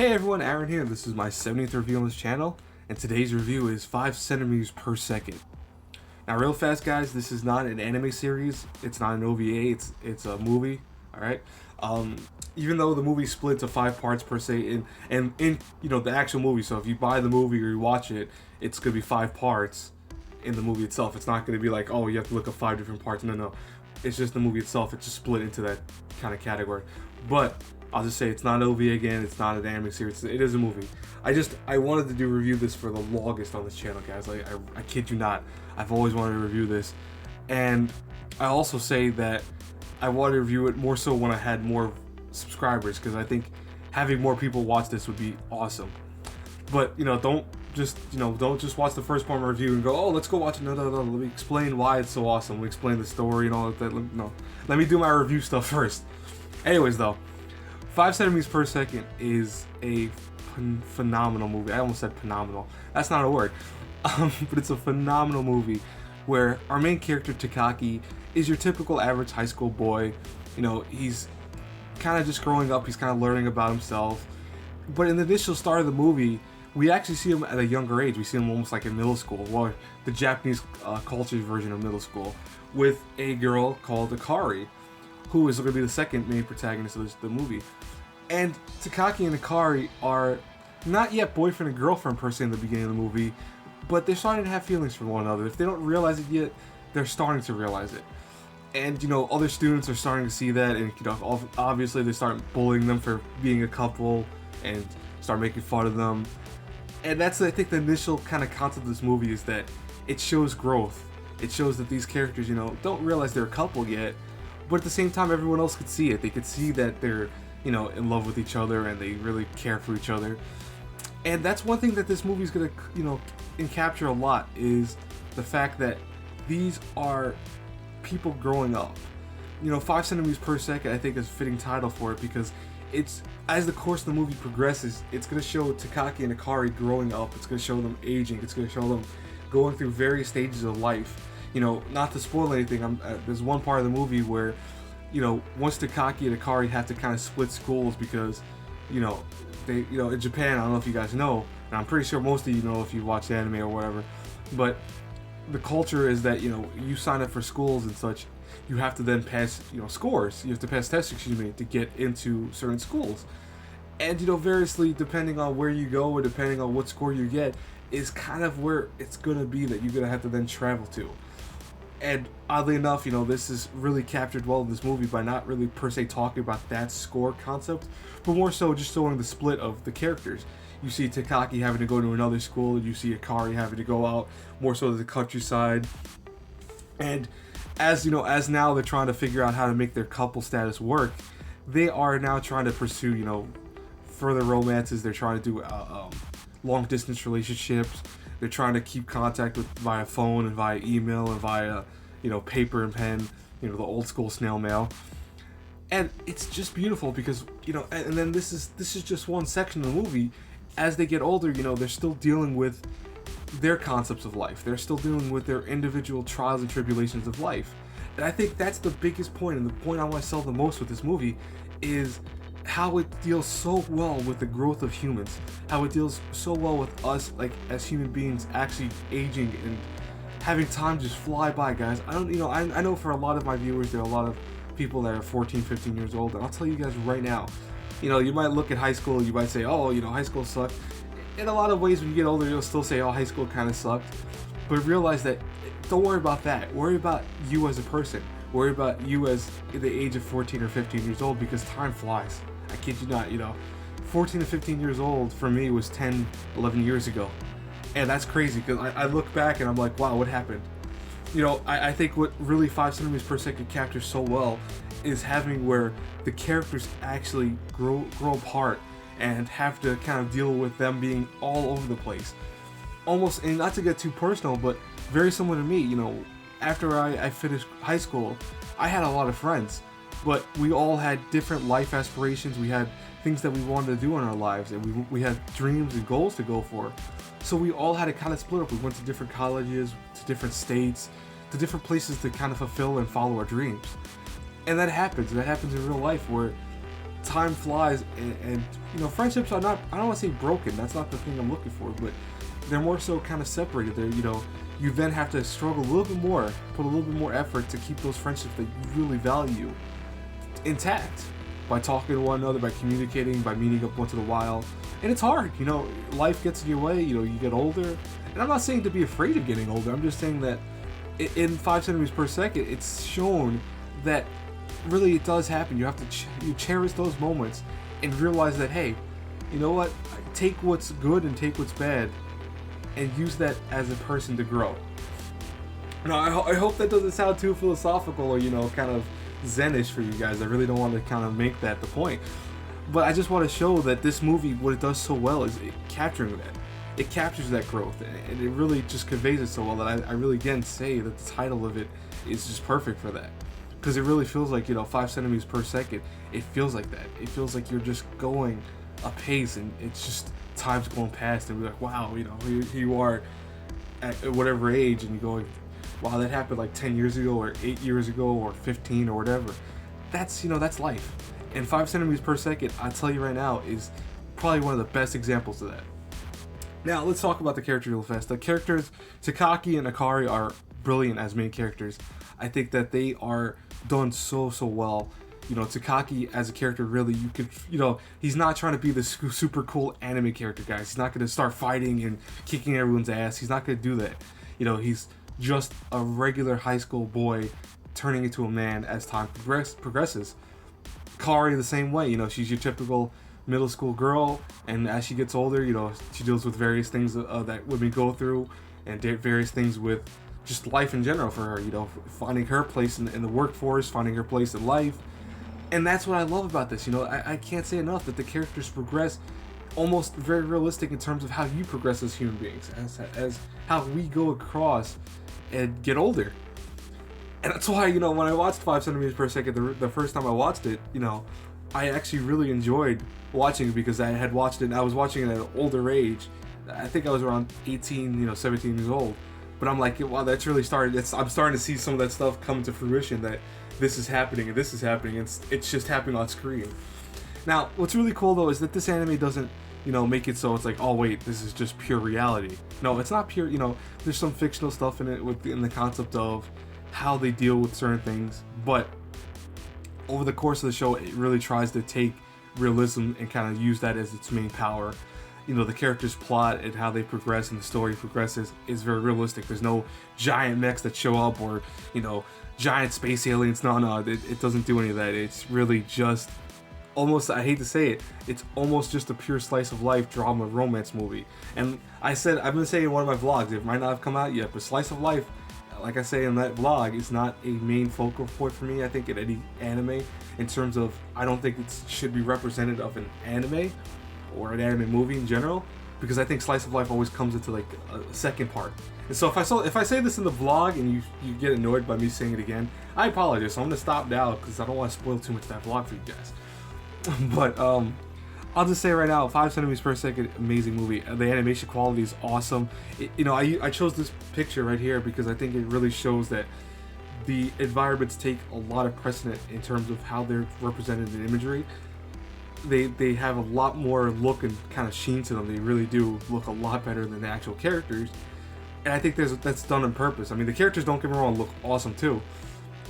Hey everyone, Aaron here. This is my 70th review on this channel, and today's review is 5 centimeters per second. Now, real fast, guys, this is not an anime series. It's not an OVA. It's a movie. All right. Even though the movie split to 5 parts per se, and in the actual movie. So if you buy the movie or you watch it, it's gonna be 5 parts in the movie itself. It's not gonna be like, oh, you have to look up 5 different parts. No. It's just the movie itself. It's just split into that kind of category. But I'll just say it's not an OVA again. It's not an anime series. It is a movie. I wanted to review this for the longest on this channel, guys. Like I kid you not. I've always wanted to review this, and I also say that I wanted to review it more so when I had more subscribers, because I think having more people watch this would be awesome. But don't just watch the first part of my review and go, oh, let's go watch it. No. Let me explain why it's so awesome. Let me explain the story and all that. No, let me do my review stuff first. Anyways, though, 5 centimeters per second is a phenomenal movie. I almost said phenomenal. That's not a word. But it's a phenomenal movie where our main character, Takagi, is your typical average high school boy. He's kind of just growing up. He's kind of learning about himself. But in the initial start of the movie, we actually see him at a younger age. We see him almost like in middle school, or the Japanese culture's version of middle school, with a girl called Akari, who is going to be the second main protagonist of the movie. And Takagi and Akari are not yet boyfriend and girlfriend per se in the beginning of the movie, but they're starting to have feelings for one another. If they don't realize it yet, they're starting to realize it. And other students are starting to see that, and obviously they start bullying them for being a couple and start making fun of them. And that's, I think, the initial kind of concept of this movie, is that it shows growth. It shows that these characters, don't realize they're a couple yet, but at the same time, everyone else could see it. They could see that they're, in love with each other and they really care for each other. And that's one thing that this movie's gonna, capture a lot, is the fact that these are people growing up. 5 centimeters per second, I think, is a fitting title for it, because it's, as the course of the movie progresses, it's gonna show Takagi and Akari growing up. It's gonna show them aging. It's gonna show them going through various stages of life. Not to spoil anything, there's one part of the movie where, once Takagi and Akari have to kind of split schools because, they, in Japan, I don't know if you guys know, and I'm pretty sure most of you know if you watch anime or whatever, but the culture is that, you sign up for schools and such, you have to then pass, scores. You have to pass tests, to get into certain schools. And, variously, depending on where you go or depending on what score you get, is kind of where it's going to be that you're going to have to then travel to. And oddly enough, this is really captured well in this movie by not really per se talking about that score concept, but more so just showing the split of the characters. You see Takagi having to go to another school, you see Akari having to go out more so to the countryside. And as now they're trying to figure out how to make their couple status work, they are now trying to pursue, further romances. They're trying to do long distance relationships. They're trying to keep contact via phone and via email and via, paper and pen, the old school snail mail. And it's just beautiful because, and then this is just one section of the movie. As they get older, they're still dealing with their concepts of life. They're still dealing with their individual trials and tribulations of life. And I think that's the biggest point, and the point I want to sell the most with this movie is how it deals so well with the growth of humans, how it deals so well with us, like, as human beings actually aging and having time just fly by, guys. I know for a lot of my viewers, there are a lot of people that are 14, 15 years old, and I'll tell you guys right now, you might look at high school, you might say, oh, high school sucked. In a lot of ways, when you get older, you'll still say, oh, high school kind of sucked. But realize that, don't worry about that. Worry about you as a person. Worry about you as the age of 14 or 15 years old, because time flies. I kid you not, 14 to 15 years old for me was 10, 11 years ago. And that's crazy, because I look back and I'm like, wow, what happened? I think what really 5 centimeters per second captures so well is having where the characters actually grow apart and have to kind of deal with them being all over the place. Almost, and not to get too personal, but very similar to me, after I finished high school, I had a lot of friends, but we all had different life aspirations. We had things that we wanted to do in our lives, and we had dreams and goals to go for. So we all had to kind of split up. We went to different colleges, to different states, to different places to kind of fulfill and follow our dreams. And that happens in real life, where time flies, and you know, friendships are not, I don't want to say broken, that's not the thing I'm looking for, but they're more so kind of separated. They're, you know, you then have to struggle a little bit more, put a little bit more effort to keep those friendships that you really value intact, by talking to one another, by communicating, by meeting up once in a while. And it's hard, you know, life gets in your way, you know, you get older. And I'm not saying to be afraid of getting older, I'm just saying that in 5 centimeters per second, it's shown that really it does happen. You have to you cherish those moments and realize that, hey, you know what, take what's good and take what's bad and use that as a person to grow. Now, I hope that doesn't sound too philosophical or, you know, kind of Zen-ish for you guys. I really don't want to kind of make that the point. But I just want to show that this movie, what it does so well is capturing that. It captures that growth, and it really just conveys it so well that I really, again, say that the title of it is just perfect for that. Because it really feels like, you know, 5 centimeters per second, it feels like that. It feels like you're just going a pace, and it's just time's going past, and we're like, wow, you know, here you are at whatever age, and you go, wow, that happened like 10 years ago, or 8 years ago, or 15, or whatever. That's, you know, that's life. And 5 centimeters per second, I'll tell you right now, is probably one of the best examples of that. Now, let's talk about the characters real fast. The characters, Takagi and Akari, are brilliant as main characters. I think that they are done so well. You know, Takagi as a character, really, you could, you know, he's not trying to be this super cool anime character, guys. He's not going to start fighting and kicking everyone's ass. He's not going to do that. You know, he's just a regular high school boy turning into a man as time progresses. Kari the same way, you know, she's your typical middle school girl, and as she gets older, you know, she deals with various things that women go through, and various things with just life in general for her, you know, finding her place in the workforce, finding her place in life. And that's what I love about this, you know, I can't say enough that the characters progress almost very realistic in terms of how you progress as human beings, as how we go across and get older. And that's why, you know, when I watched 5 centimeters per second the first time I watched it, you know, I actually really enjoyed watching it because I had watched it, and I was watching it at an older age. I think I was around 18, you know, 17 years old. But I'm like, wow, that's really started. I'm starting to see some of that stuff come to fruition, that this is happening and this is happening. It's just happening on screen. Now, what's really cool though is that this anime doesn't, you know, make it so it's like, oh wait, this is just pure reality. No, it's not pure. You know, there's some fictional stuff in it in the concept of how they deal with certain things, but over the course of the show, it really tries to take realism and kind of use that as its main power. You know, the characters' plot and how they progress and the story progresses is very realistic. There's no giant mechs that show up, or, you know, giant space aliens. No, it doesn't do any of that. It's really just almost, I hate to say it, it's almost just a pure slice of life drama romance movie. And I've been saying in one of my vlogs, it might not have come out yet, but slice of life, like I say in that vlog, is not a main focal point for me, I think, in any anime, in terms of, I don't think it should be representative of an anime or an anime movie in general, because I think slice of life always comes into like a second part. And so if I say this in the vlog and you get annoyed by me saying it again, I apologize. So I'm gonna stop now because I don't want to spoil too much of that vlog for you guys. But I'll just say right now, 5 centimeters per second, amazing movie. The animation quality is awesome. You know, I chose this picture right here because I think it really shows that the environments take a lot of precedent in terms of how they're represented in imagery. They have a lot more look and kind of sheen to them. They really do look a lot better than the actual characters. And I think that's done on purpose. I mean, the characters, don't get me wrong, look awesome too.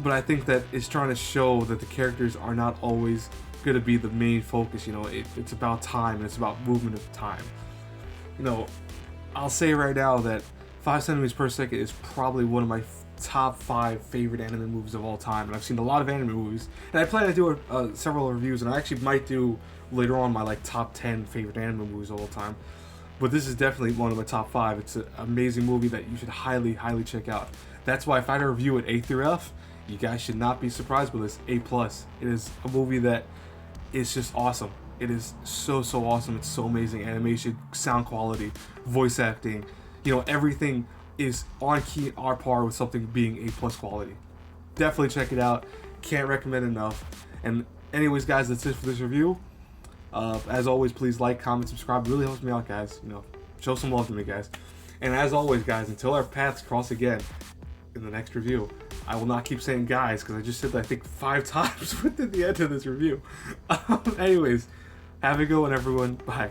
But I think that it's trying to show that the characters are not always going to be the main focus. You know, it's about time, and it's about movement of time. You know, I'll say right now that 5 centimeters per second is probably one of my top 5 favorite anime movies of all time. And I've seen a lot of anime movies, and I plan to do several reviews, and I actually might do later on my like top 10 favorite anime movies of all time. But this is definitely one of my top 5. It's an amazing movie that you should highly check out. That's why if I had to review it A through F, you guys should not be surprised with this. A+. It is a movie that is just awesome. It is so awesome. It's so amazing. Animation, sound quality, voice acting, you know, everything is on key, on par with something being A+ quality. Definitely check it out. Can't recommend enough. And anyways, guys, that's it for this review. As always, please like, comment, subscribe. It really helps me out, guys. You know, show some love to me, guys. And as always, guys, until our paths cross again in the next review, I will not keep saying guys because I just said that I think 5 times within the end of this review. Anyways, have a good one, everyone. Bye.